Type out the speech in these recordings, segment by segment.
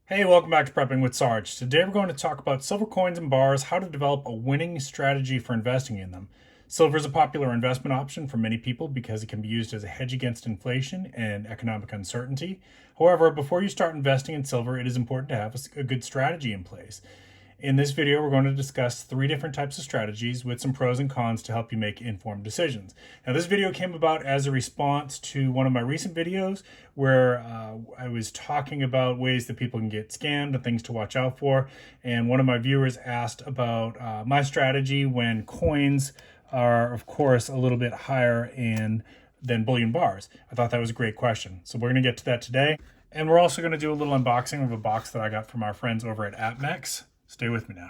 Hey, welcome back to Prepping with Sarge. Today we're going to talk about silver coins and bars, how to develop a winning strategy for investing in them. Silver is a popular investment option for many people because it can be used as a hedge against inflation and economic uncertainty. However, before you start investing in silver, it is important to have a good strategy in place. In this video, we're going to discuss 3 different types of strategies with some pros and cons to help you make informed decisions. Now, this video came about as a response to one of my recent videos where I was talking about ways that people can get scammed and things to watch out for. And one of my viewers asked about my strategy when coins are, of course, a little bit higher than bullion bars. I thought that was a great question. So we're going to get to that today. And we're also going to do a little unboxing of a box that I got from our friends over at Apmex. Stay with me now.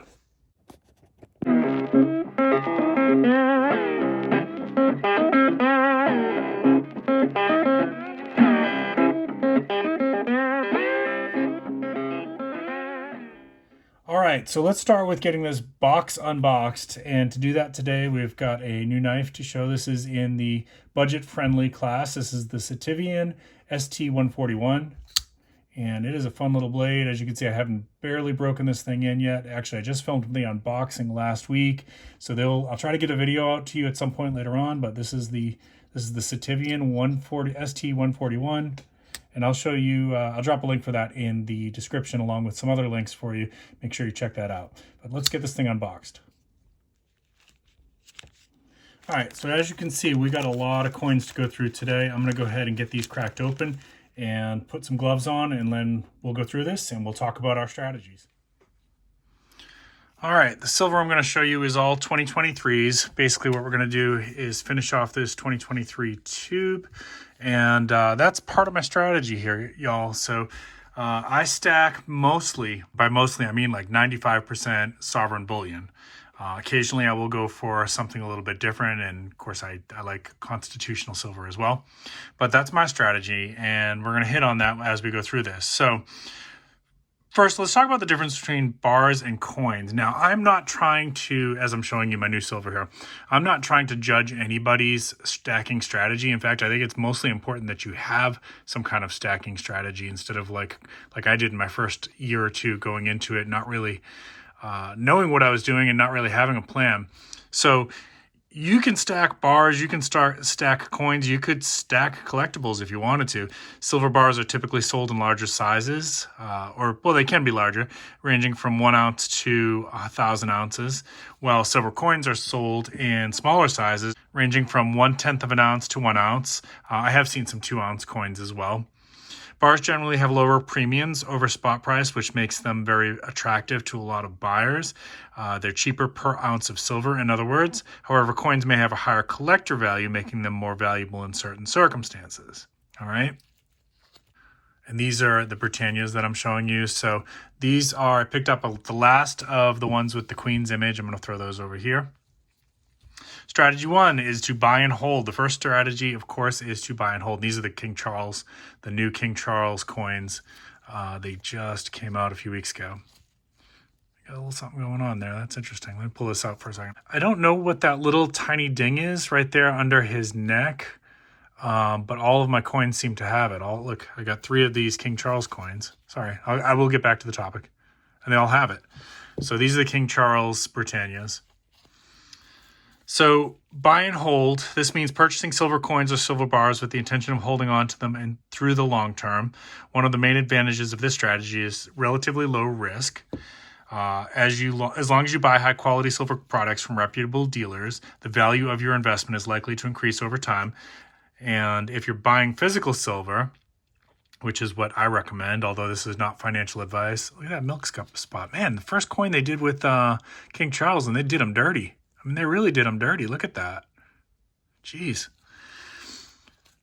All right, so let's start with getting this box unboxed. And to do that today, we've got a new knife to show. This is in the budget-friendly class. This is the SHTFPreparation ST141. And it is a fun little blade. As you can see, I haven't barely broken this thing in yet. Actually, I just filmed the unboxing last week. So I'll try to get a video out to you at some point later on, but this is the SHTFPreparation ST141. And I'll show you, I'll drop a link for that in the description along with some other links for you. Make sure you check that out. But let's get this thing unboxed. All right, so as you can see, we got a lot of coins to go through today. I'm gonna go ahead and get these cracked open and put some gloves on, and then we'll go through this and we'll talk about our strategies. All right, the silver I'm going to show you is all 2023s. Basically what we're going to do is finish off this 2023 tube, and that's part of my strategy here, y'all. So I stack mostly, by mostly I mean like 95% sovereign bullion. Occasionally I will go for something a little bit different, and of course I like constitutional silver as well. But that's my strategy, and we're going to hit on that as we go through this. So first, let's talk about the difference between bars and coins. Now, I'm not trying to, as I'm showing you my new silver here, I'm not trying to judge anybody's stacking strategy. In fact, I think it's mostly important that you have some kind of stacking strategy instead of like I did in my first year or two going into it, not really knowing what I was doing and not really having a plan. So you can stack bars, you can stack coins, you could stack collectibles if you wanted to. Silver bars are typically sold in larger sizes, well, they can be larger, ranging from 1 ounce to 1,000 ounces, while silver coins are sold in smaller sizes, ranging from 1/10 of an ounce to 1 ounce. I have seen some 2-ounce coins as well. Bars generally have lower premiums over spot price, which makes them very attractive to a lot of buyers. They're cheaper per ounce of silver, in other words. However, coins may have a higher collector value, making them more valuable in certain circumstances. All right. And these are the Britannias that I'm showing you. So these are, I picked up the last of the ones with the Queen's image. I'm going to throw those over here. Strategy 1 is to buy and hold. The first strategy, of course, is to buy and hold. These are the King Charles, the new King Charles coins. They just came out a few weeks ago. Got a little something going on there. That's interesting. Let me pull this out for a second. I don't know what that little tiny ding is right there under his neck, but all of my coins seem to have it. Look, I got 3 of these King Charles coins. Sorry, I will get back to the topic. And they all have it. So these are the King Charles Britannias. So buy and hold, this means purchasing silver coins or silver bars with the intention of holding on to them and through the long term. One of the main advantages of this strategy is relatively low risk. As long as you buy high quality silver products from reputable dealers, the value of your investment is likely to increase over time. And if you're buying physical silver, which is what I recommend, although this is not financial advice. Look at that milk cup spot. Man, the first coin they did with King Charles, and they did him dirty. I mean, they really did him dirty. Look at that. Jeez.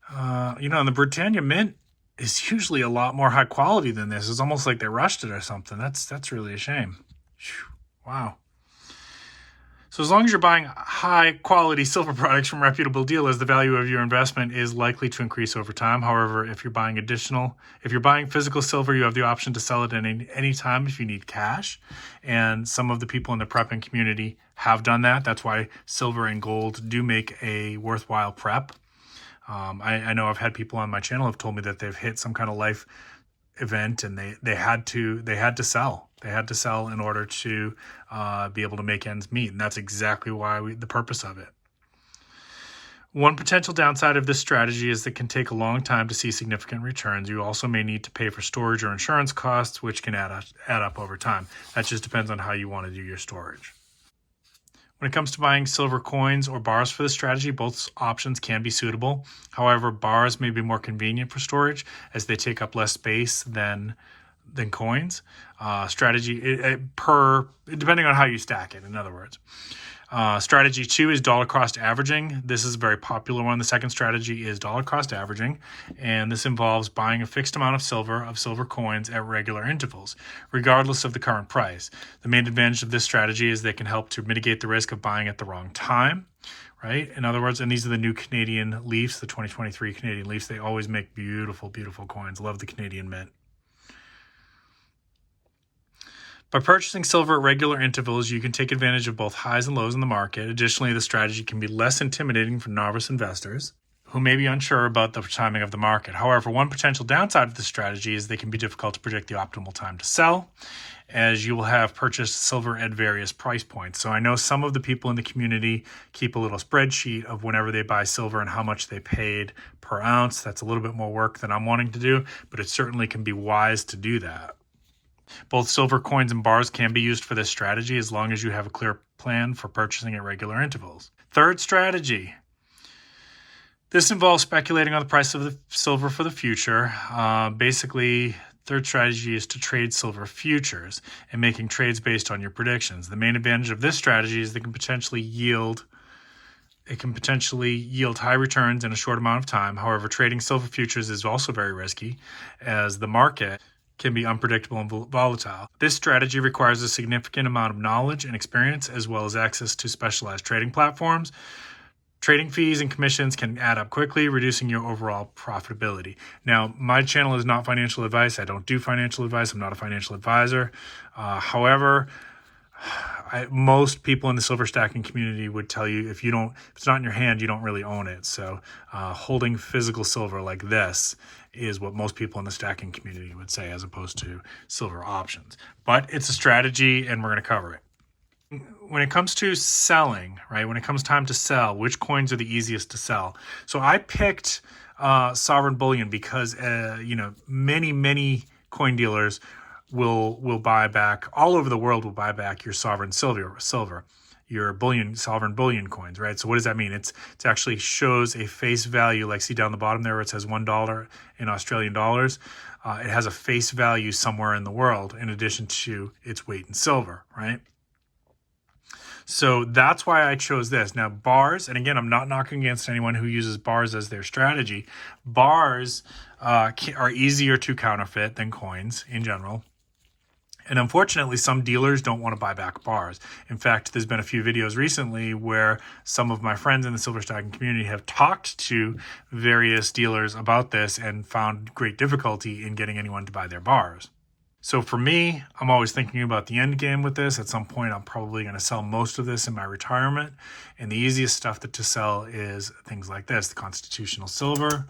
And the Britannia Mint is usually a lot more high quality than this. It's almost like they rushed it or something. That's really a shame. Wow. So as long as you're buying high quality silver products from reputable dealers, the value of your investment is likely to increase over time. However, if you're buying physical silver, you have the option to sell it at any time if you need cash. And some of the people in the prepping community have done that. That's why silver and gold do make a worthwhile prep. I know I've had people on my channel have told me that they've hit some kind of life event, and they had to sell. They had to sell in order to be able to make ends meet, and that's exactly why the purpose of it. One potential downside of this strategy is that it can take a long time to see significant returns. You also may need to pay for storage or insurance costs, which can add up over time. That just depends on how you want to do your storage. When it comes to buying silver coins or bars for this strategy, both options can be suitable. However, bars may be more convenient for storage as they take up less space than coins. Strategy depending on how you stack it, in other words. Strategy 2 is dollar cost averaging. This is a very popular one. The second strategy is dollar cost averaging, and this involves buying a fixed amount of silver coins at regular intervals, regardless of the current price. The main advantage of this strategy is they can help to mitigate the risk of buying at the wrong time, right? In other words, and these are the new Canadian Leafs, the 2023 Canadian Leafs. They always make beautiful, beautiful coins. Love the Canadian Mint. By purchasing silver at regular intervals, you can take advantage of both highs and lows in the market. Additionally, the strategy can be less intimidating for novice investors who may be unsure about the timing of the market. However, one potential downside of this strategy is they can be difficult to predict the optimal time to sell, as you will have purchased silver at various price points. So I know some of the people in the community keep a little spreadsheet of whenever they buy silver and how much they paid per ounce. That's a little bit more work than I'm wanting to do, but it certainly can be wise to do that. Both silver coins and bars can be used for this strategy as long as you have a clear plan for purchasing at regular intervals. Third strategy. This involves speculating on the price of the silver for the future. Basically, third strategy is to trade silver futures and making trades based on your predictions. The main advantage of this strategy is that it can potentially yield high returns in a short amount of time. However, trading silver futures is also very risky, as the market can be unpredictable and volatile. This strategy requires a significant amount of knowledge and experience, as well as access to specialized trading platforms. Trading fees and commissions can add up quickly, reducing your overall profitability. Now, my channel is not financial advice. I don't do financial advice. I'm not a financial advisor. However, most people in the silver stacking community would tell you if it's not in your hand, you don't really own it. So holding physical silver like this is what most people in the stacking community would say, as opposed to silver options. But it's a strategy, and we're going to cover it. When it comes to selling, right, when it comes time to sell, which coins are the easiest to sell? So I picked sovereign bullion because, many coin dealers will buy back, all over the world will buy back your sovereign silver, your sovereign bullion coins, right? So what does that mean? It actually shows a face value, like see down the bottom there where it says $1 in Australian dollars. It has a face value somewhere in the world in addition to its weight in silver, right? So that's why I chose this. Now bars, and again, I'm not knocking against anyone who uses bars as their strategy. Bars are easier to counterfeit than coins in general. And unfortunately, some dealers don't want to buy back bars. In fact, there's been a few videos recently where some of my friends in the silver stacking community have talked to various dealers about this and found great difficulty in getting anyone to buy their bars. So for me, I'm always thinking about the end game with this. At some point, I'm probably going to sell most of this in my retirement. And the easiest stuff to sell is things like this, the constitutional silver.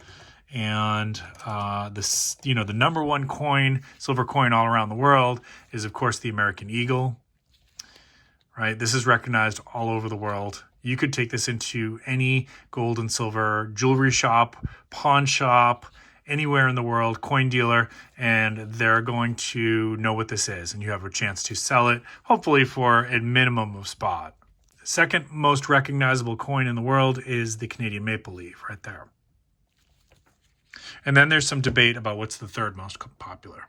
And the number one coin, silver coin all around the world is, of course, the American Eagle, right? This is recognized all over the world. You could take this into any gold and silver jewelry shop, pawn shop, anywhere in the world, coin dealer, and they're going to know what this is. And you have a chance to sell it, hopefully for a minimum of spot. The second most recognizable coin in the world is the Canadian maple leaf right there. And then there's some debate about what's the third most popular.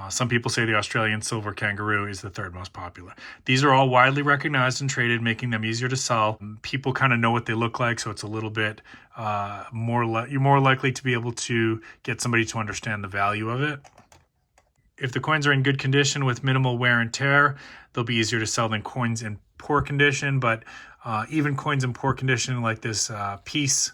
Some people say the Australian silver kangaroo is the third most popular. These are all widely recognized and traded, making them easier to sell. People kind of know what they look like, so it's a little bit you're more likely to be able to get somebody to understand the value of it. If the coins are in good condition with minimal wear and tear, they'll be easier to sell than coins in poor condition. But even coins in poor condition, like this peace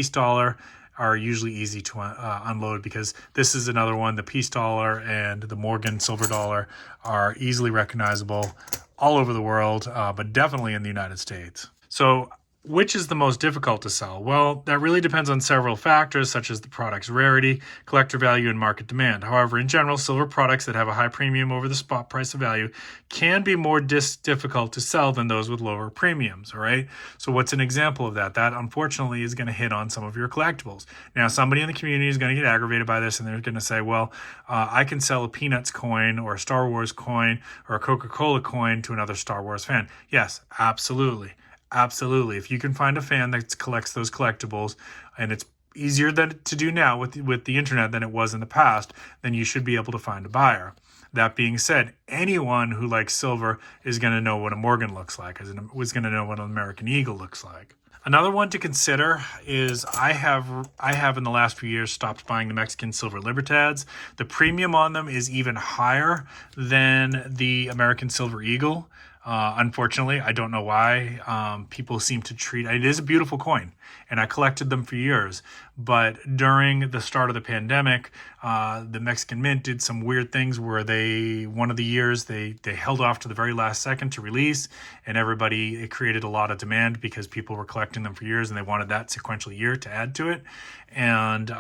dollar, are usually easy to unload, because this is another one. The peace dollar and the Morgan silver dollar are easily recognizable all over the world, but definitely in the United States. So Which is the most difficult to sell? Well, that really depends on several factors, such as the product's rarity, collector value, and market demand. However, in general, silver products that have a high premium over the spot price of value can be more difficult to sell than those with lower premiums, all right? So what's an example of that? That, unfortunately, is going to hit on some of your collectibles. Now, somebody in the community is going to get aggravated by this, and they're going to say, well, I can sell a Peanuts coin or a Star Wars coin or a Coca-Cola coin to another Star Wars fan. Yes, absolutely. Absolutely. If you can find a fan that collects those collectibles, and it's easier to do now with the internet than it was in the past, then you should be able to find a buyer. That being said, anyone who likes silver is going to know what a Morgan looks like, is going to know what an American Eagle looks like. Another one to consider is I have in the last few years stopped buying the Mexican silver Libertads. The premium on them is even higher than the American Silver Eagle. Unfortunately, I don't know why people seem to treat it. It is a beautiful coin, and I collected them for years. But during the start of the pandemic, the Mexican Mint did some weird things where one of the years they held off to the very last second to release, and it created a lot of demand because people were collecting them for years and they wanted that sequential year to add to it. And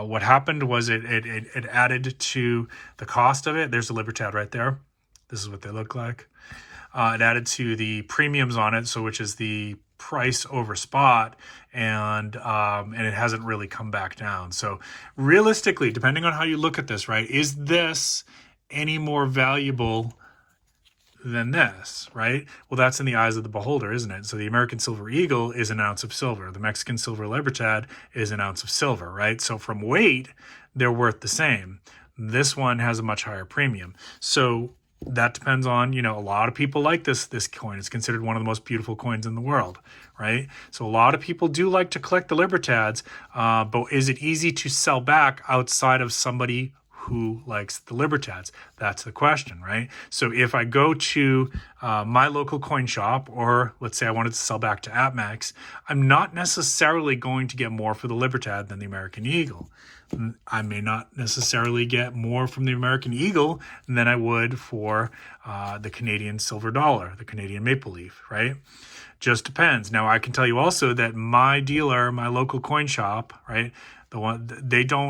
what happened was it added to the cost of it. There's a Libertad right there. This is what they look like. It added to the premiums on it, which is the price over spot, and it hasn't really come back down. So realistically, depending on how you look at this, right, is this any more valuable than this, right? Well, that's in the eyes of the beholder, isn't it? So the American Silver Eagle is an ounce of silver. The Mexican Silver Libertad is an ounce of silver, right? So from weight, they're worth the same. This one has a much higher premium. So that depends on, a lot of people like this coin. It's considered one of the most beautiful coins in the world, right? So a lot of people do like to collect the Libertads, but is it easy to sell back outside of somebody who likes the Libertads? That's the question, right? So if I go to my local coin shop, or let's say I wanted to sell back to Apmex, I'm not necessarily going to get more for the Libertad than the American Eagle. I may not necessarily get more from the American Eagle than I would for the Canadian silver dollar, the Canadian maple leaf, right? Just depends. Now, I can tell you also that my dealer, my local coin shop, right,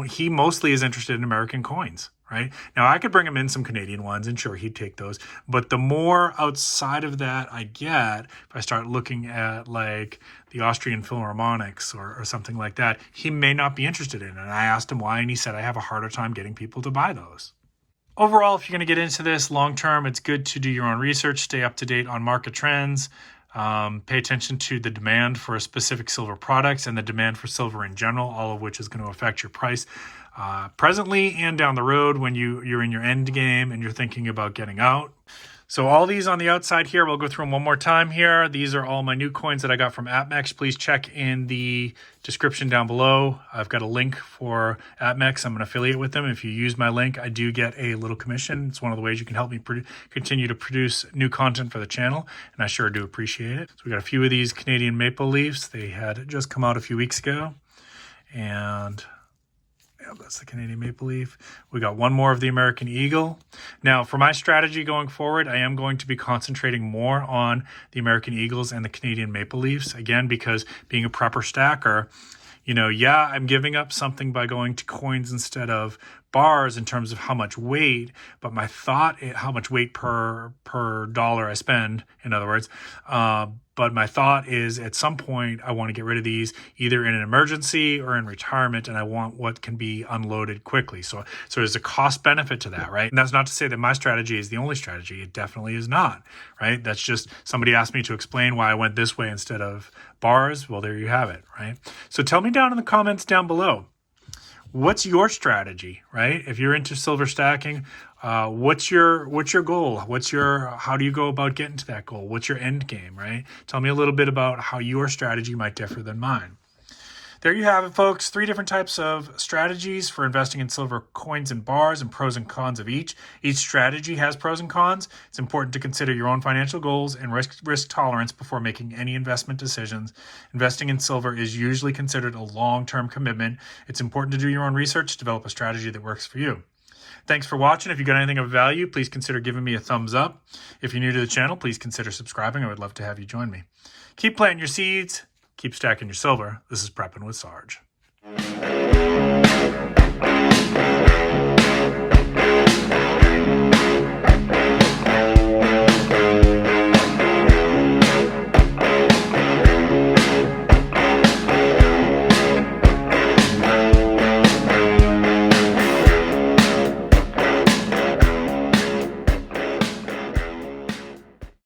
he mostly is interested in American coins, right? Now, I could bring him in some Canadian ones, and sure, he'd take those. But the more outside of that I get, if I start looking at like the Austrian Philharmonics or something like that, he may not be interested in it. And I asked him why, and he said, I have a harder time getting people to buy those. Overall, if you're going to get into this long term, it's good to do your own research, stay up to date on market trends, pay attention to the demand for specific silver products and the demand for silver in general, all of which is going to affect your price presently and down the road when you're in your end game and you're thinking about getting out. So all these on the outside here, we'll go through them one more time here. These are all my new coins that I got from Apmex. Please check in the description down below. I've got a link for Apmex. I'm an affiliate with them. If you use my link, I do get a little commission. It's one of the ways you can help me continue to produce new content for the channel, and I sure do appreciate it. So we got a few of these Canadian maple leaves. They had just come out a few weeks ago, and that's the Canadian maple leaf. We got one more of the American Eagle. Now, for my strategy going forward, I am going to be concentrating more on the American Eagles and the Canadian maple leafs. Again, because being a prepper stacker, I'm giving up something by going to coins instead of bars in terms of how much weight, but my thought, how much weight per dollar I spend, in other words, but my thought is at some point I want to get rid of these either in an emergency or in retirement, and I want what can be unloaded quickly. So there's a cost benefit to that, right? And that's not to say that my strategy is the only strategy. It definitely is not, right? That's just somebody asked me to explain why I went this way instead of bars. Well, there you have it, right? So tell me down in the comments down below, what's your strategy, right? If you're into silver stacking, what's your goal? How do you go about getting to that goal? What's your end game, right? Tell me a little bit about how your strategy might differ than mine. There you have it, folks. 3 different types of strategies for investing in silver coins and bars, and pros and cons of each. Each strategy has pros and cons. It's important to consider your own financial goals and risk tolerance before making any investment decisions. Investing in silver is usually considered a long-term commitment. It's important to do your own research, develop a strategy that works for you. Thanks for watching. If you got anything of value, please consider giving me a thumbs up. If you're new to the channel, please consider subscribing. I would love to have you join me. Keep planting your seeds. Keep stacking your silver. This is Prepping with Sarge.